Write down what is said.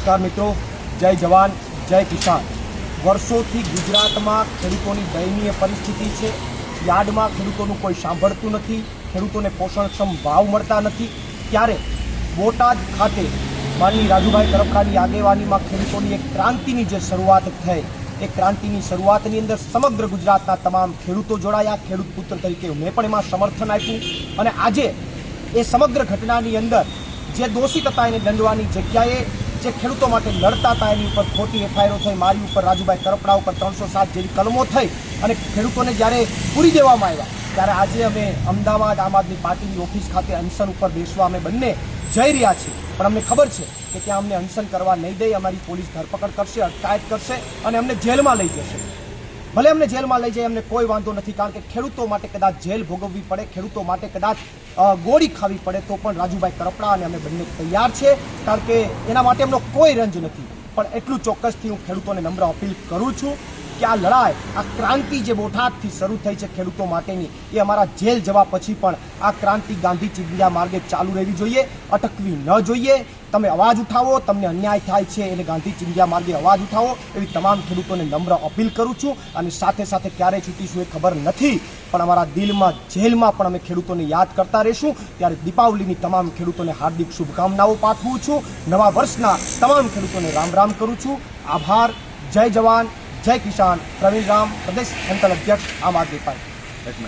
નમસ્કાર મિત્રો, જય જવાન જય કિસાન। વર્ષોથી ગુજરાતમાં ખેડૂતોની દયનીય પરિસ્થિતિ છે। યાર્ડમાં ખેડૂતોનું કોઈ સાંભળતું નથી, ખેડૂતોને પોષણક્ષમ ભાવ મળતા નથી। ત્યારે બોટાદ ખાતે માનની રાજુભાઈ કરપડાની આગેવાનીમાં ખેડૂતોની એક ક્રાંતિની જે શરૂઆત થઈ, એ ક્રાંતિની શરૂઆતની અંદર સમગ્ર ગુજરાતના તમામ ખેડૂતો જોડાયા। ખેડૂત પુત્ર તરીકે મેં પણ એમાં સમર્થન આપ્યું અને આજે એ સમગ્ર ઘટનાની અંદર જે દોષિત હતા એને દંડવાની જગ્યાએ જે ખેડૂતો માટે લડતા હતા એની ઉપર ખોટી એફઆઈઆરો થઈ, મારી ઉપર રાજુભાઈ કરપડા ઉપર 307 જેવી કલમો થઈ અને ખેડૂતોને જ્યારે પૂરી દેવામાં આવ્યા ત્યારે આજે અમે અમદાવાદ આમ આદમી પાર્ટીની ઓફિસ ખાતે અનશન ઉપર બેસવા અમે બંને જઈ રહ્યા છીએ। પણ અમને ખબર છે કે ત્યાં અમને અનશન કરવા નહીં દે, અમારી પોલીસ ધરપકડ કરશે, અટકાયત કરશે અને અમને જેલમાં લઈ જશે। ભલે અમને જેલમાં લઈ જાય, અમને કોઈ વાંધો નથી, કારણ કે ખેડૂતો માટે કદાચ જેલ ભોગવવી પડે, ખેડૂતો માટે કદાચ ગોળી ખાવી પડે તો પણ રાજુભાઈ કરપડા અને અમે બંને તૈયાર છે, કારણ કે એના માટે એમનો કોઈ રંજ નથી। પણ એટલું ચોક્કસથી હું ખેડૂતોને નમ્ર અપીલ કરું છું કે આ લડાઈ, આ ક્રાંતિ જે બોટાદથી શરૂ થઈ છે ખેડૂતો માટેની, એ અમારા જેલ જવા પછી પણ આ ક્રાંતિ ગાંધી ચિંધ્યા માર્ગે ચાલુ રહેવી જોઈએ, અટકવી ન જોઈએ। તમે અવાજ ઉઠાવો, તમને અન્યાય થાય છે એને ગાંધી ચિંધ્યા માર્ગે અવાજ ઉઠાવો, એવી તમામ ખેડૂતોને નમ્ર અપીલ કરું છું। અને સાથે સાથે ક્યારે છૂટીશું એ ખબર નથી, પણ અમારા દિલમાં જેલમાં પણ અમે ખેડૂતોને યાદ કરતા રહીશું। ત્યારે દીપાવલીની તમામ ખેડૂતોને હાર્દિક શુભકામનાઓ પાઠવું છું, નવા વર્ષના તમામ ખેડૂતોને રામ રામ કરું છું। આભાર, જય જવાન જય કિસાન। પ્રવીણ રામ, પ્રદેશ સેન્ટ્રલ અધ્યક્ષ, આમ આદમી પાર્ટી।